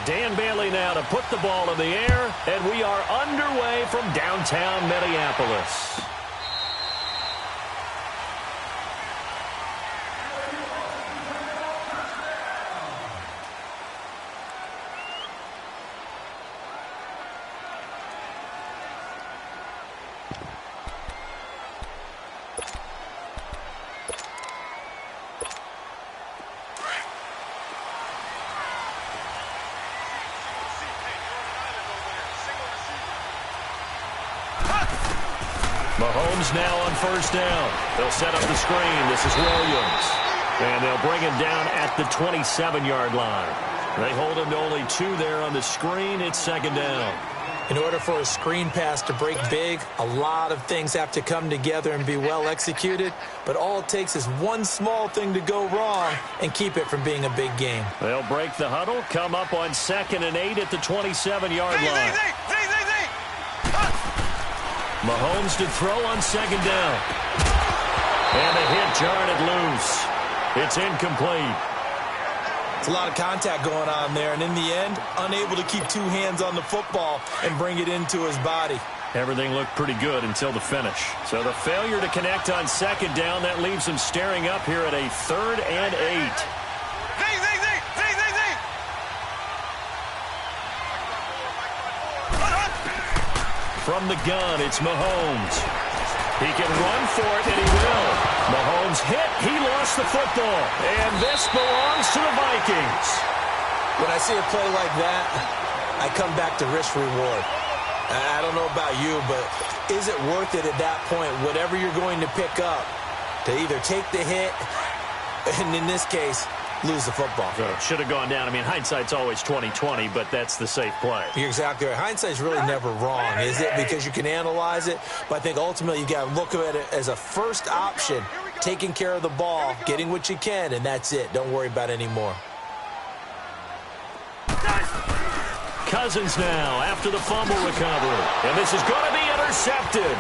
Dan Bailey now to put the ball in the air, and we are underway from downtown Minneapolis. Mahomes now on first down. They'll set up the screen. This is Williams. And they'll bring him down at the 27-yard line. They hold him to only 2 there on the screen. It's second down. In order for a screen pass to break big, a lot of things have to come together and be well executed. But all it takes is one small thing to go wrong and keep it from being a big game. They'll break the huddle, come up on 2nd and 8 at the 27-yard line. Mahomes to throw on second down. And the hit jarred it loose. It's incomplete. It's a lot of contact going on there, and in the end, unable to keep 2 hands on the football and bring it into his body. Everything looked pretty good until the finish. So the failure to connect on second down, that leaves him staring up here at a 3rd and 8. From the gun, it's Mahomes. He can run for it, and he will. Mahomes hit. He lost the football. And this belongs to the Vikings. When I see a play like that, I come back to risk-reward. I don't know about you, but is it worth it at that point, whatever you're going to pick up, to either take the hit, and in this case, lose the football? Should have gone down. I mean, hindsight's always 20/20, but that's the safe play. You're exactly right. Hindsight's really never wrong, is it? Because you can analyze it, but I think ultimately you got to look at it as a first option, taking care of the ball, getting what you can, and that's it. Don't worry about any more. Cousins now after the fumble recovery, and this is going to be intercepted.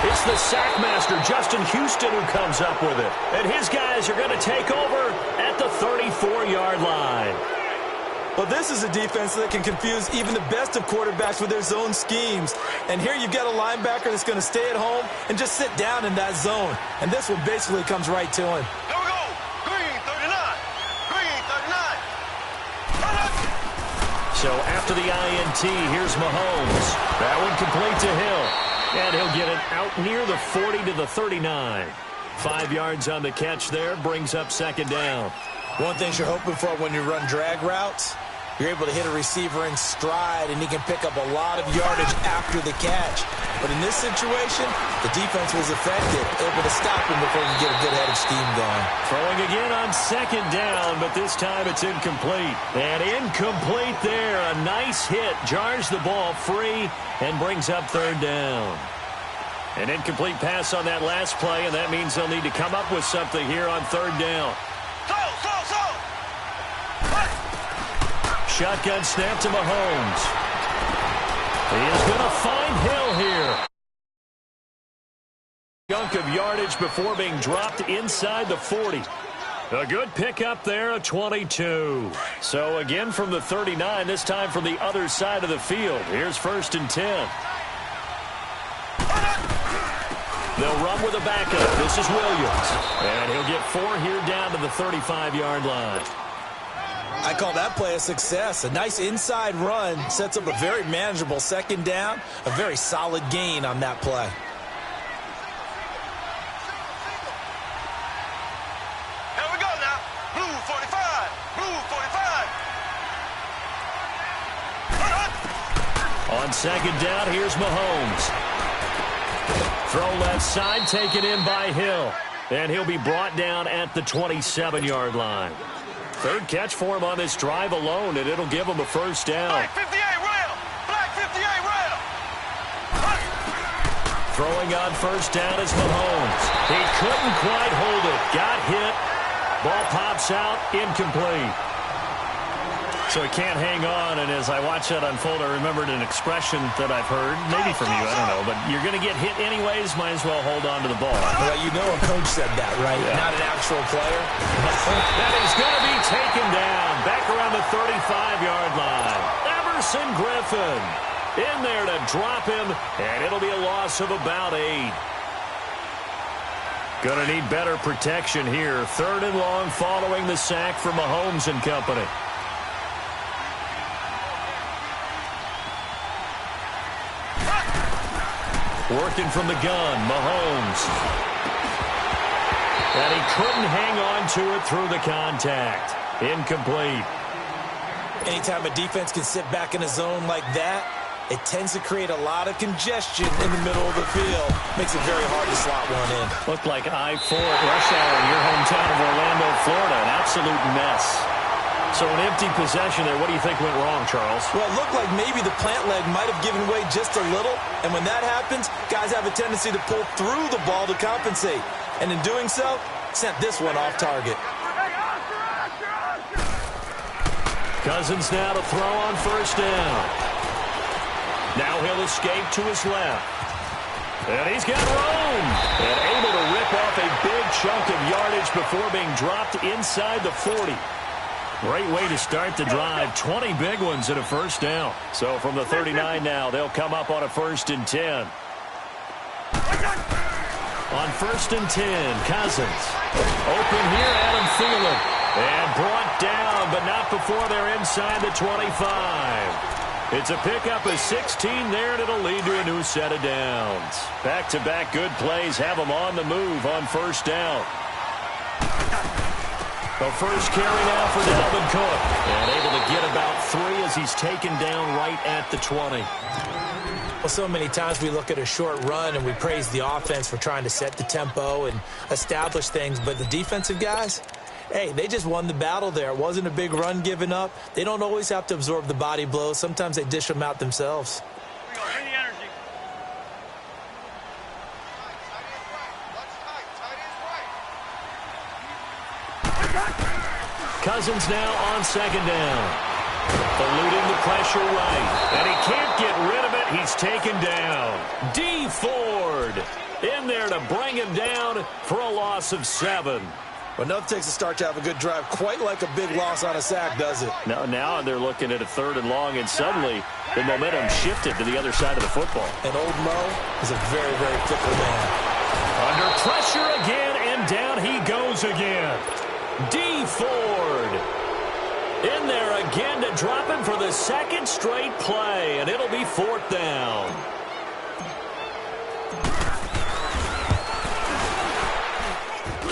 It's the sack master, Justin Houston, who comes up with it. And his guys are going to take over at the 34-yard line. Well, this is a defense that can confuse even the best of quarterbacks with their zone schemes. And here you've got a linebacker that's going to stay at home and just sit down in that zone. And this one basically comes right to him. Here we go. Green 39. Green 39. So after the INT, here's Mahomes. That one complete to Hill. And he'll get it out near the 40 to the 39. 5 yards on the catch there, brings up second down. One thing you're hoping for when you run drag routes, you're able to hit a receiver in stride, and he can pick up a lot of yardage after the catch. But in this situation, the defense was effective, able to stop him before he could get a good head of steam going. Throwing again on second down, but this time it's incomplete. And incomplete there. A nice hit, jars the ball free, and brings up third down. An incomplete pass on that last play, and that means they'll need to come up with something here on third down. Shotgun snap to Mahomes. He is going to find Hill here. Chunk of yardage before being dropped inside the 40. A good pickup there, a 22. So again from the 39, this time from the other side of the field. Here's 1st and 10. They'll run with a backup. This is Williams. And he'll get 4 here down to the 35-yard line. I call that play a success. A nice inside run sets up a very manageable second down. A very solid gain on that play. Here we go now. Blue 45. Blue 45. On second down, here's Mahomes. Throw left side, taken in by Hill. And he'll be brought down at the 27-yard line. 3rd catch for him on this drive alone, and it'll give him a first down. Black 58 rail. Black 58 rail. Throwing on first down is Mahomes. He couldn't quite hold it. Got hit. Ball pops out, incomplete. So he can't hang on, and as I watch that unfold, I remembered an expression that I've heard, maybe from you, I don't know, but you're going to get hit anyways, might as well hold on to the ball. Well, you know a coach said that, right? Yeah. Not an actual player. That is going to be taken down, back around the 35-yard line. Everson Griffin in there to drop him, and it'll be a loss of about 8. Going to need better protection here. 3rd and long following the sack from Mahomes and company. Working from the gun, Mahomes. And he couldn't hang on to it through the contact. Incomplete. Anytime a defense can sit back in a zone like that, it tends to create a lot of congestion in the middle of the field. Makes it very hard to slot one in. Looked like I-4 at rush hour in your hometown of Orlando, Florida. An absolute mess. So an empty possession there. What do you think went wrong, Charles? Well, it looked like maybe the plant leg might have given way just a little. And when that happens, guys have a tendency to pull through the ball to compensate. And in doing so, sent this one off target. Cousins now to throw on 1st down. Now he'll escape to his left. And he's got room. And able to rip off a big chunk of yardage before being dropped inside the 40. Great way to start the drive. 20 big ones and a 1st down. So from the 39 now, they'll come up on a 1st and 10. On 1st and 10, Cousins. Open here, Adam Thielen. And brought down, but not before they're inside the 25. It's a pickup of 16 there, and it'll lead to a new set of downs. Back-to-back good plays have them on the move on 1st down. The first carry now for Dalvin Cook. And able to get about 3 as he's taken down right at the 20. Well, so many times we look at a short run and we praise the offense for trying to set the tempo and establish things, but the defensive guys, hey, they just won the battle there. It wasn't a big run given up. They don't always have to absorb the body blows. Sometimes they dish them out themselves. Cousins now on 2nd down. Eluding the pressure right. And he can't get rid of it. He's taken down. D. Ford in there to bring him down for a loss of 7. Well, nothing takes a start to have a good drive quite like a big loss on a sack, does it? Now they're looking at a 3rd and long, and suddenly the momentum shifted to the other side of the football. And old Mo is a very, very fickle man. Under pressure again, and down he goes again. D. Ford in there again to drop him for the 2nd straight play, and it'll be 4th down.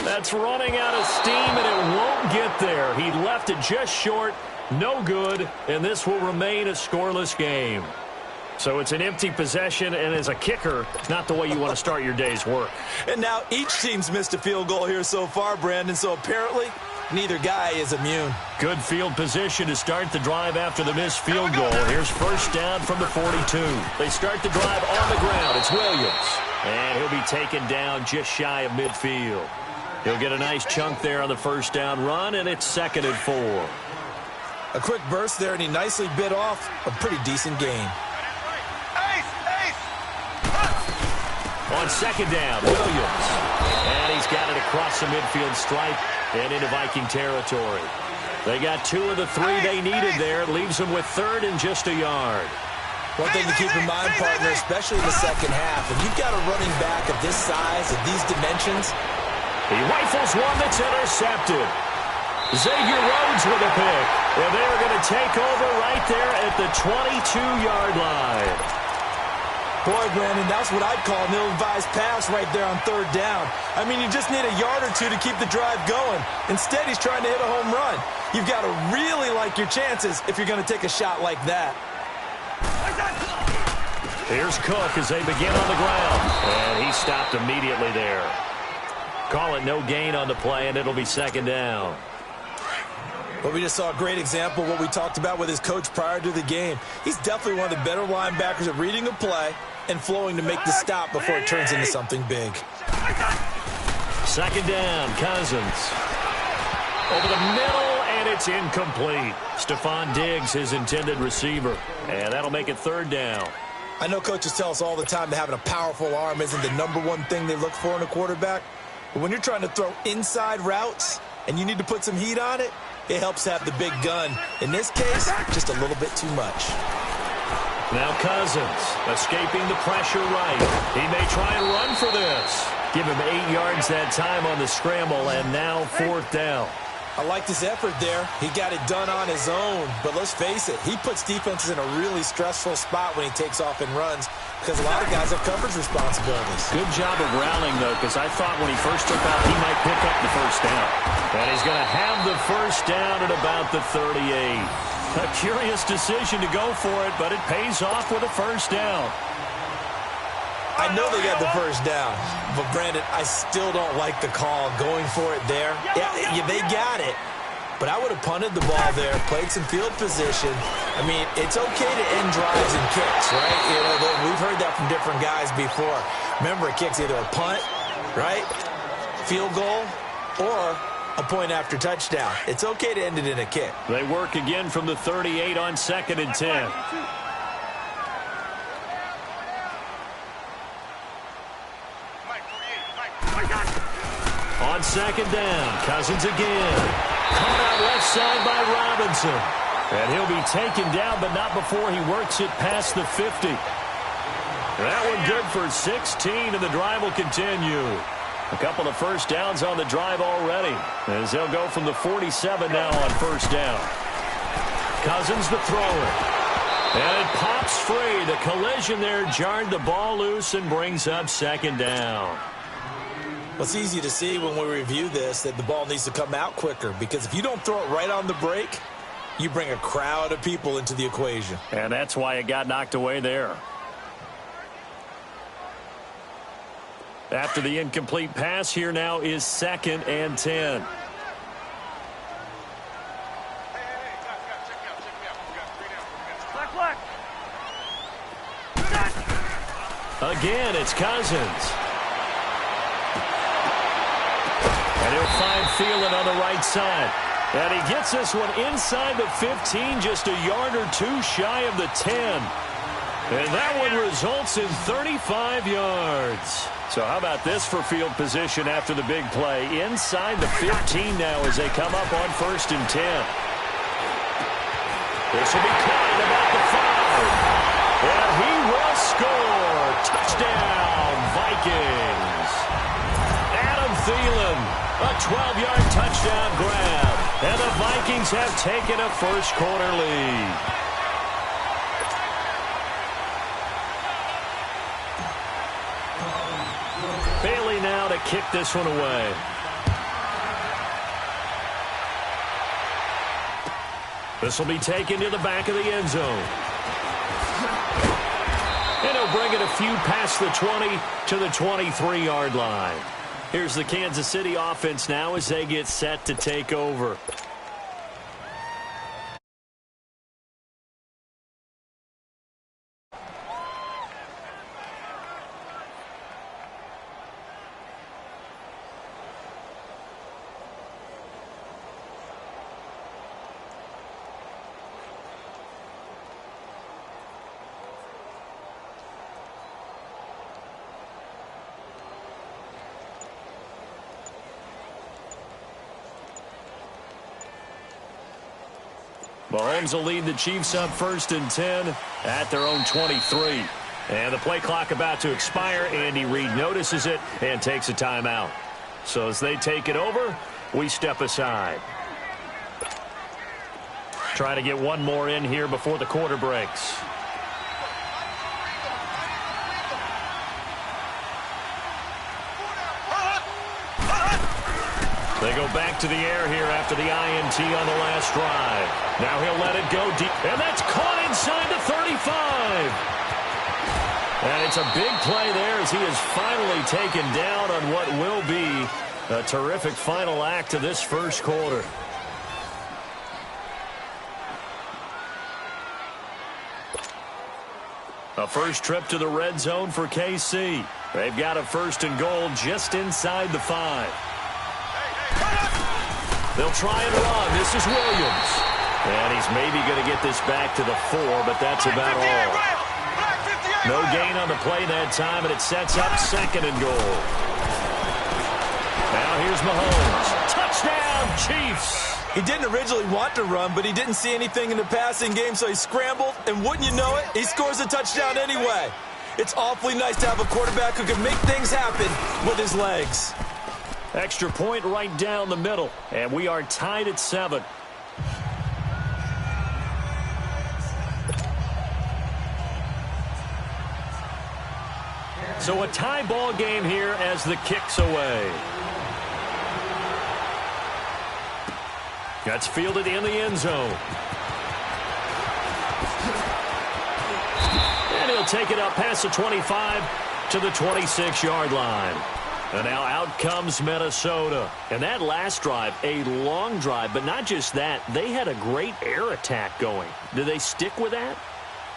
That's running out of steam, and it won't get there. He left it just short, no good, and this will remain a scoreless game. So it's an empty possession, and as a kicker, not the way you want to start your day's work. And now each team's missed a field goal here so far, Brandon, so apparently neither guy is immune. Good field position to start the drive after the missed field goal. Here's 1st down from the 42. They start the drive on the ground. It's Williams. And he'll be taken down just shy of midfield. He'll get a nice chunk there on the 1st down run, and it's 2nd and 4. A quick burst there, and he nicely bit off a pretty decent gain. On 2nd down, Williams. And he's got it across the midfield stripe and into Viking territory. They got 2 of the 3 they needed there. It leaves them with 3rd and just a yard. One thing to keep in mind, partner, especially in the 2nd half, if you've got a running back of this size, of these dimensions, he rifles one that's intercepted. Xavier Rhodes with a pick. And they're going to take over right there at the 22-yard line. Boy, Brandon, that's what I'd call an ill-advised pass right there on 3rd down. I mean, you just need a yard or 2 to keep the drive going. Instead, he's trying to hit a home run. You've got to really like your chances if you're going to take a shot like that. Here's Cook as they begin on the ground. And he stopped immediately there. Call it no gain on the play, and it'll be 2nd down. Well, we just saw a great example of what we talked about with his coach prior to the game. He's definitely one of the better linebackers at reading a play and flowing to make the stop before it turns into something big. 2nd down, Cousins. Over the middle, and it's incomplete. Stephon Diggs, his intended receiver. And that'll make it 3rd down. I know coaches tell us all the time that having a powerful arm isn't the #1 thing they look for in a quarterback. But when you're trying to throw inside routes and you need to put some heat on it, it helps have the big gun. In this case, just a little bit too much. Now Cousins escaping the pressure right. He may try and run for this. Give him 8 yards that time on the scramble, and now 4th down. I liked his effort there. He got it done on his own. But let's face it, he puts defenses in a really stressful spot when he takes off and runs because a lot of guys have coverage responsibilities. Good job of rallying, though, because I thought when he first took off, he might pick up the first down. And he's going to have the first down at about the 38. A curious decision to go for it, but it pays off with a first down. I know they got the first down, but Brandon, I still don't like the call going for it there. Yeah, they got it, but I would have punted the ball there, played some field position. I mean, it's okay to end drives and kicks, right? You know, we've heard that from different guys before. Remember, a kick's either a punt, right, field goal, or a point after touchdown. It's okay to end it in a kick. They work again from the 38 on 2nd and 10. On 2nd down, Cousins again. Caught out left side by Robinson. And he'll be taken down, but not before he works it past the 50. That one good for 16, and the drive will continue. A couple of first downs on the drive already, as they'll go from the 47 now on 1st down. Cousins the thrower. And it pops free. The collision there jarred the ball loose and brings up 2nd down. Well, it's easy to see when we review this that the ball needs to come out quicker, because if you don't throw it right on the break, you bring a crowd of people into the equation. And that's why it got knocked away there. After the incomplete pass, here now is 2nd and 10. Again, it's Cousins. And he'll find Thielen on the right side. And he gets this one inside the 15, just a yard or two shy of the 10. And that one results in 35 yards. So how about this for field position after the big play? Inside the 15 now as they come up on 1st and 10. This will be caught at about the 5. And he will score. Touchdown, Vikings. Adam Thielen, a 12-yard touchdown grab. And the Vikings have taken a first-quarter lead. Bailey now to kick this one away. This will be taken to the back of the end zone. And he'll bring it a few past the 20 to the 23-yard line. Here's the Kansas City offense now as they get set to take over. Mahomes will lead the Chiefs up 1st and 10 at their own 23. And the play clock about to expire. Andy Reid notices it and takes a timeout. So as they take it over, we step aside. Try to get one more in here before the quarter breaks. They go back to the air here after the INT on the last drive. Now he'll let it go deep. And that's caught inside the 35. And it's a big play there as he is finally taken down on what will be a terrific final act of this first quarter. A first trip to the red zone for KC. They've got a 1st and goal just inside the 5. They'll try and run. This is Williams. And he's maybe going to get this back to the 4, but that's about all. No gain on the play that time, and it sets up 2nd and goal. Now here's Mahomes. Touchdown, Chiefs. He didn't originally want to run, but he didn't see anything in the passing game, so he scrambled, and wouldn't you know it, he scores a touchdown anyway. It's awfully nice to have a quarterback who can make things happen with his legs. Extra point right down the middle, and we are tied at 7. So a tie ball game here as the kick's away. That's fielded in the end zone. And he'll take it up past the 25 to the 26-yard line. And now out comes Minnesota. And that last drive, a long drive, but not just that. They had a great air attack going. Do they stick with that?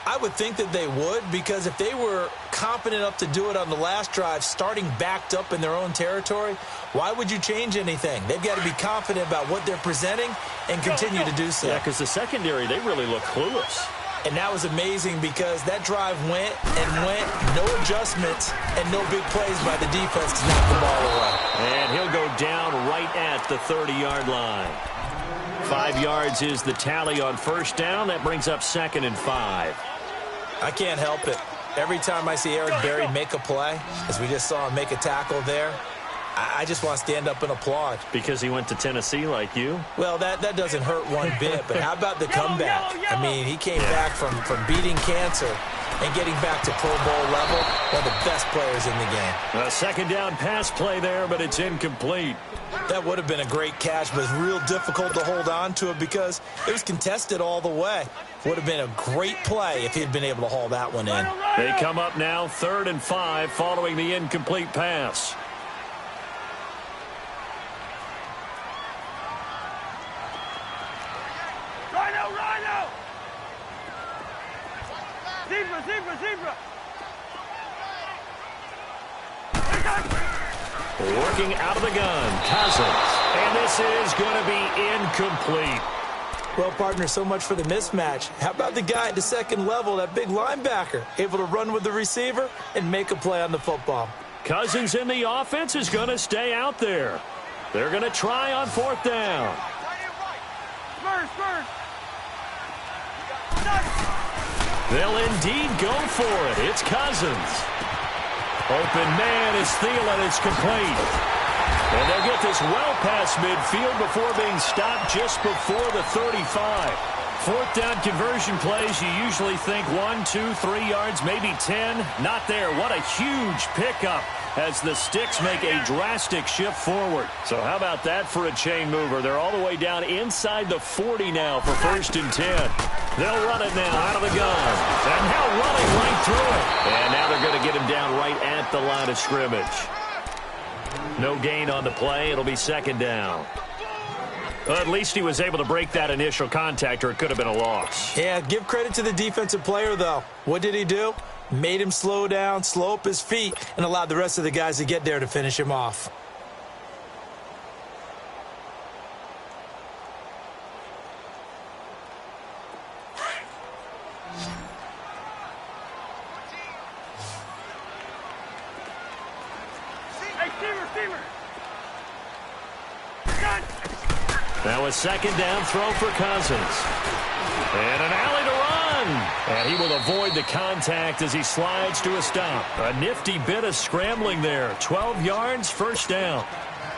I would think that they would, because if they were confident enough to do it on the last drive, starting backed up in their own territory, why would you change anything? They've got to be confident about what they're presenting and continue to do so. Yeah, because the secondary, they really look clueless. And that was amazing because that drive went and went, no adjustments, and no big plays by the defense to knock the ball away. And he'll go down right at the 30-yard line. 5 yards is the tally on first down. That brings up 2nd and 5. I can't help it. Every time I see Eric Berry make a play, as we just saw him make a tackle there, I just want to stand up and applaud. Because he went to Tennessee like you? Well, that doesn't hurt one bit, but how about the comeback? I mean, he came back from beating cancer and getting back to Pro Bowl level, one of the best players in the game. A second down pass play there, but it's incomplete. That would have been a great catch, but it's real difficult to hold on to it because it was contested all the way. Would have been a great play if he'd been able to haul that one in. They come up now 3rd and 5 following the incomplete pass. Rhino! Zebra! Working out of the gun, Cousins. And this is going to be incomplete. Well, partner, so much for the mismatch. How about the guy at the second level, that big linebacker, able to run with the receiver and make a play on the football? Cousins in the offense is going to stay out there. They're going to try on 4th down. Spurs! They'll indeed go for it. It's Cousins. Open man is Thielen. It's complete. And they'll get this well past midfield before being stopped just before the 35. 4th down conversion plays, you usually think 1, 2, 3 yards, maybe 10. Not there. What a huge pickup as the Sticks make a drastic shift forward. So how about that for a chain mover? They're all the way down inside the 40 now for 1st and 10. They'll run it now out of the gun. And now running right through it. And now they're going to get him down right at the line of scrimmage. No gain on the play. It'll be 2nd down. Well, at least he was able to break that initial contact, or it could have been a loss. Yeah, give credit to the defensive player, though. What did he do? Made him slow down, slow up his feet, and allowed the rest of the guys to get there to finish him off. Now a 2nd down throw for Cousins. And an alley to run. And he will avoid the contact as he slides to a stop. A nifty bit of scrambling there. 12 yards, 1st down.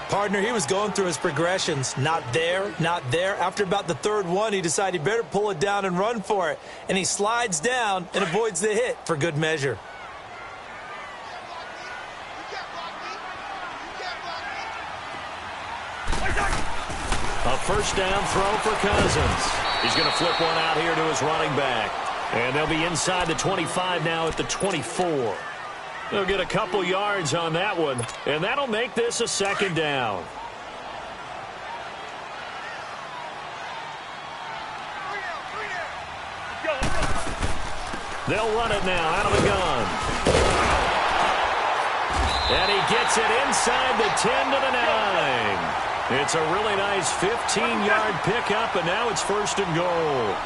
Partner, he was going through his progressions. Not there, not there. After about the 3rd one, he decided he better pull it down and run for it. And he slides down and avoids the hit for good measure. A 1st down throw for Cousins. He's going to flip one out here to his running back. And they'll be inside the 25 now at the 24. They'll get a couple yards on that one, and that'll make this a 2nd down. They'll run it now out of the gun. And he gets it inside the 10 to the 9. It's a really nice 15-yard pickup, and now it's 1st and goal.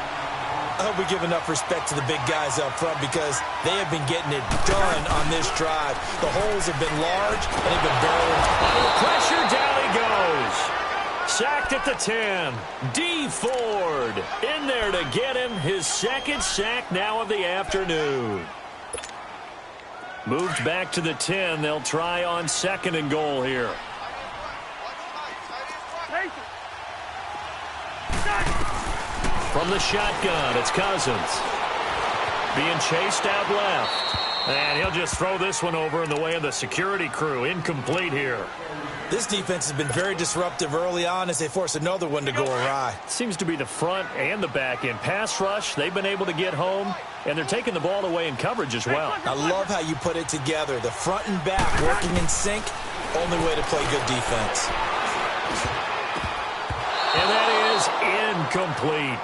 I hope we give enough respect to the big guys up front because they have been getting it done on this drive. The holes have been large, and they've been barreling. Under pressure, down he goes. sacked at the 10. D. Ford in there to get him. His second sack now of the afternoon. Moved back to the 10. They'll try on 2nd and goal here. From the shotgun, it's Cousins. Being chased out left. And he'll just throw this one over in the way of the security crew. Incomplete here. This defense has been very disruptive early on as they force another one to go awry. Seems to be the front and the back end. Pass rush, they've been able to get home, and they're taking the ball away in coverage as well. I love how you put it together. The front and back working in sync, only way to play good defense. And that is incomplete.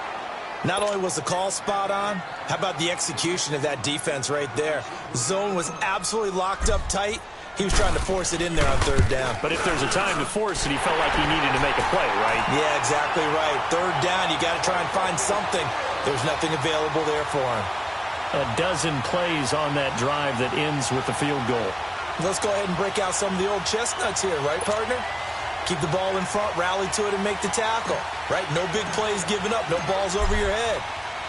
Not only was the call spot on, how about the execution of that defense right there? Zone was absolutely locked up tight. He was trying to force it in there on 3rd down. But if there's a time to force it, he felt like he needed to make a play, right? Yeah, exactly right. 3rd down, you got to try and find something. There's nothing available there for him. A dozen plays on that drive that ends with the field goal. Let's go ahead and break out some of the old chestnuts here, right, partner? Keep the ball in front, rally to it, and make the tackle. Right? No big plays given up, no balls over your head.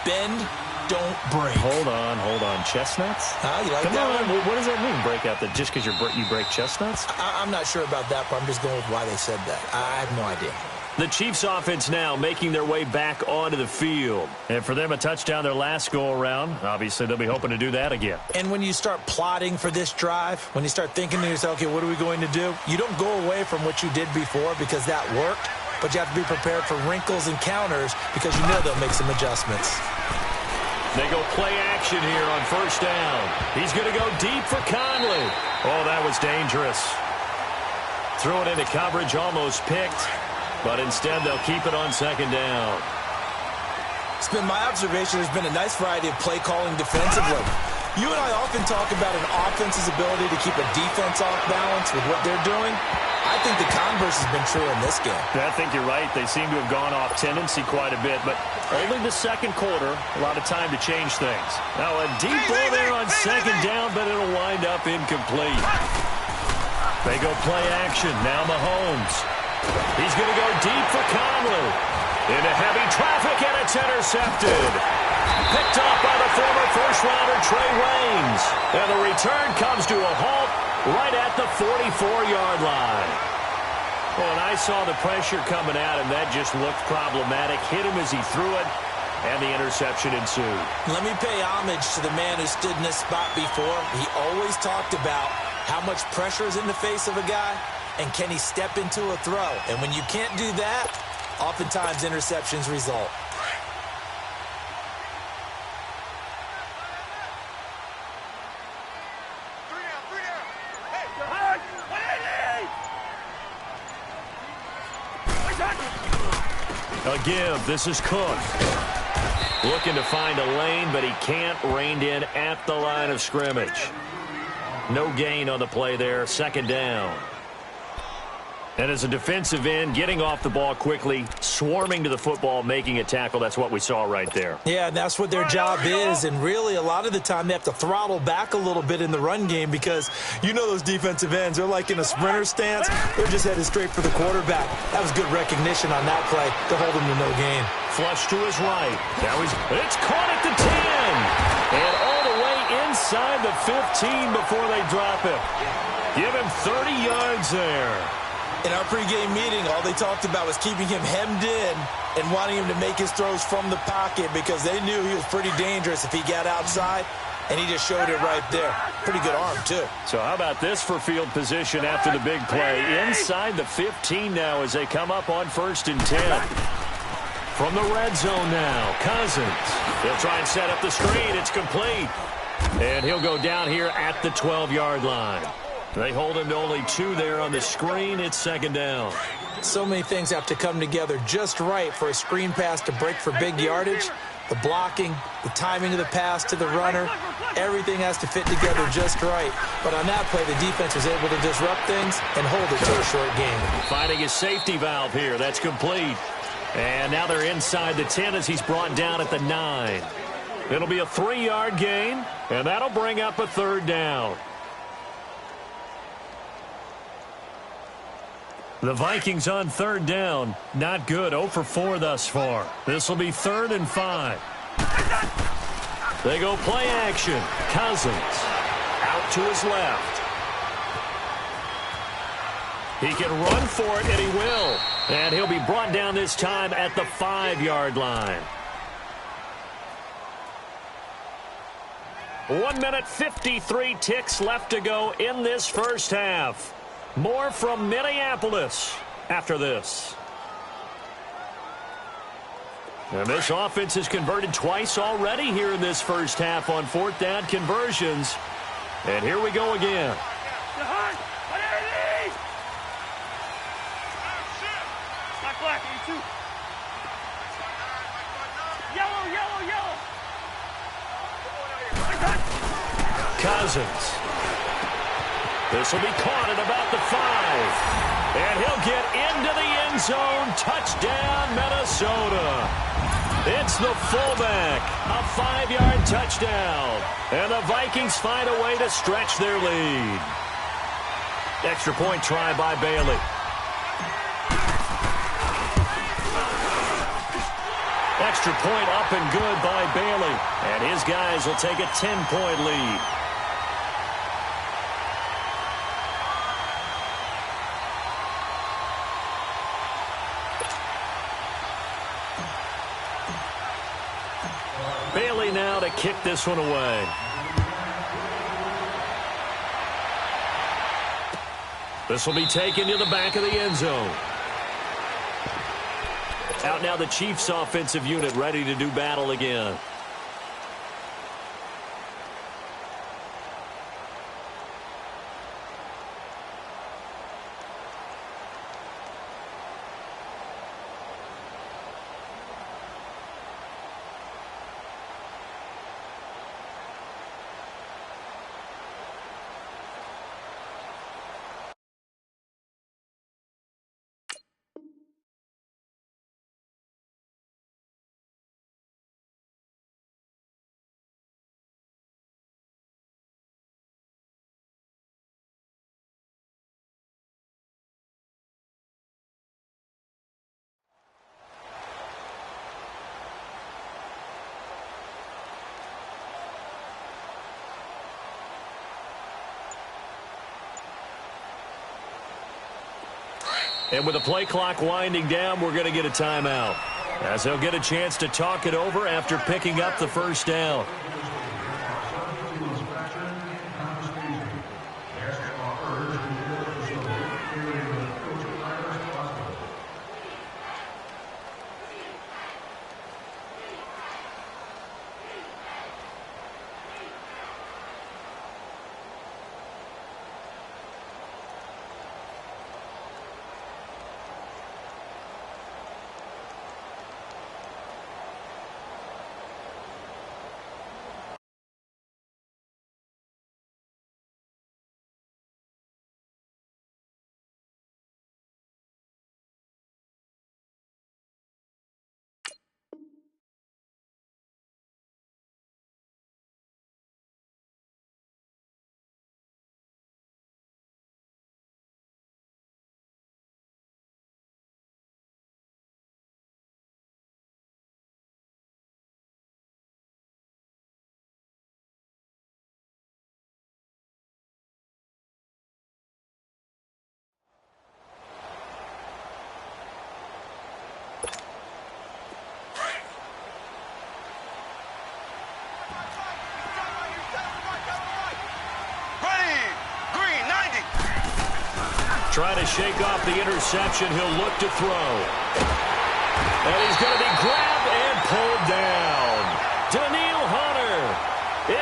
Bend, don't break. Hold on. Chestnuts? You like Come that on. one? What does that mean, break out? That just because you break chestnuts? I'm not sure about that, but I'm just going with why they said that. I have no idea. The Chiefs offense now making their way back onto the field. And for them, a touchdown their last go-around. Obviously, they'll be hoping to do that again. And when you start plotting for this drive, when you start thinking to yourself, okay, what are we going to do? You don't go away from what you did before because that worked, but you have to be prepared for wrinkles and counters because you know they'll make some adjustments. They go play action here on 1st down. He's going to go deep for Conley. Oh, that was dangerous. Threw it into coverage, almost picked. But instead, they'll keep it on 2nd down. It's been my observation there's been a nice variety of play calling defensively. You and I often talk about an offense's ability to keep a defense off balance with what they're doing. I think the converse has been true in this game. I think you're right. They seem to have gone off tendency quite a bit, but only the 2nd quarter, a lot of time to change things. Now a deep ball there on 2nd down, but it'll wind up incomplete. They go play action. Now Mahomes. He's going to go deep for Conley. Into heavy traffic, and it's intercepted. Picked up by the former first-rounder Trey Waynes. And the return comes to a halt right at the 44-yard line. Well, and I saw the pressure coming at him. That just looked problematic. Hit him as he threw it, and the interception ensued. Let me pay homage to the man who stood in this spot before. He always talked about how much pressure is in the face of a guy, and can he step into a throw? And when you can't do that, oftentimes interceptions result. A give. This is Cook. Looking to find a lane, but he can't. Reined in at the line of scrimmage. No gain on the play there. 2nd down. And as a defensive end, getting off the ball quickly, swarming to the football, making a tackle, that's what we saw right there. Yeah, that's what their job is, and really a lot of the time they have to throttle back a little bit in the run game because you know those defensive ends, they're like in a sprinter stance. They're just headed straight for the quarterback. That was good recognition on that play to hold him to no gain. Flush to his right. Now it's caught at the 10. And all the way inside the 15 before they drop it. Give him 30 yards there. In our pregame meeting, all they talked about was keeping him hemmed in and wanting him to make his throws from the pocket because they knew he was pretty dangerous if he got outside, and he just showed it right there. Pretty good arm, too. So how about this for field position after the big play? Inside the 15 now as they come up on 1st and 10. From the red zone now, Cousins. He'll try and set up the screen. It's complete. And he'll go down here at the 12-yard line. They hold him to only 2 there on the screen. It's 2nd down. So many things have to come together just right for a screen pass to break for big yardage. The blocking, the timing of the pass to the runner, everything has to fit together just right. But on that play, the defense was able to disrupt things and hold it to a short game. Finding his safety valve here. That's complete. And now they're inside the 10 as he's brought down at the 9. It'll be a 3-yard gain, and that'll bring up a 3rd down. The Vikings on third down. Not good. 0 for 4 thus far. This will be 3rd and 5. They go play action. Cousins out to his left. He can run for it, and he will. And he'll be brought down this time at the 5-yard line. 1 minute, 53 ticks left to go in this first half. More from Minneapolis after this. And this offense has converted twice already here in this first half on 4th down conversions. And here we go again. Black, 82. Yellow. Cousins. This will be caught at about the 5. And he'll get into the end zone. Touchdown, Minnesota. It's the fullback. A 5-yard touchdown. And the Vikings find a way to stretch their lead. Extra point try by Bailey. Extra point up and good by Bailey. And his guys will take a 10-point lead. Bailey now to kick this one away. This will be taken to the back of the end zone. Out now the Chiefs offensive unit ready to do battle again. And with the play clock winding down, we're going to get a timeout, as they'll get a chance to talk it over after picking up the first down. Trying to shake off the interception. He'll look to throw. And he's going to be grabbed and pulled down. Daniil Hunter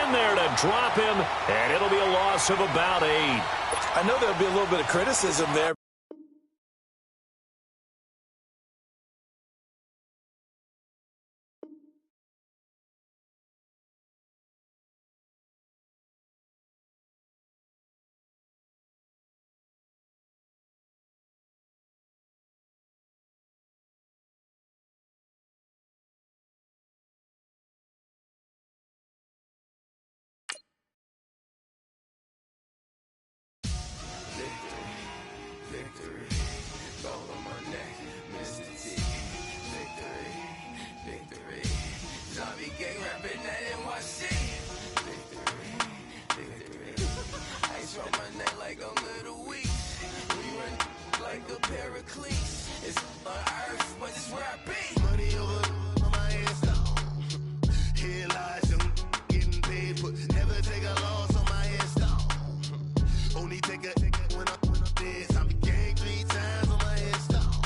in there to drop him, and it'll be a loss of about 8. I know there'll be a little bit of criticism there. City gang rapping that NYC. Victory. Ice on my neck like a little weak. We run like a paraclete. It's on earth, but it's where I be. Money over on my head stone. Here lies young getting paid, but never take a loss on my head stone. Only take a when I'm dead. I be gang 3 times on my head stone.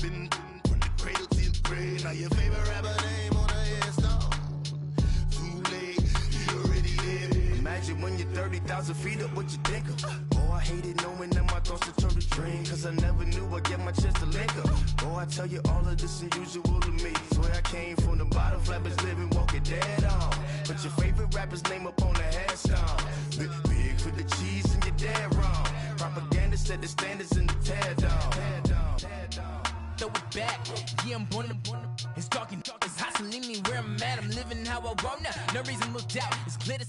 Been from the cradle to the grave. Now your favorite rapper name on a headstone. Too late, you already there. Imagine when you're 30,000 feet up, what you think of? Oh, I hated knowing that my thoughts would turn to dream, cause I never knew I'd get my chance to link up. Oh, I tell you all of this unusual to me. Swear I came from the bottom, flappers living, walking dead on. Put your favorite rapper's name up on the headstone. Big for the cheese and you're dead wrong. Propaganda set the standards in the tear down. Throw it back, yeah, I'm born it's talking, it's hustling me where I'm at. I'm living how I want now. No reason looked out, it's glitter.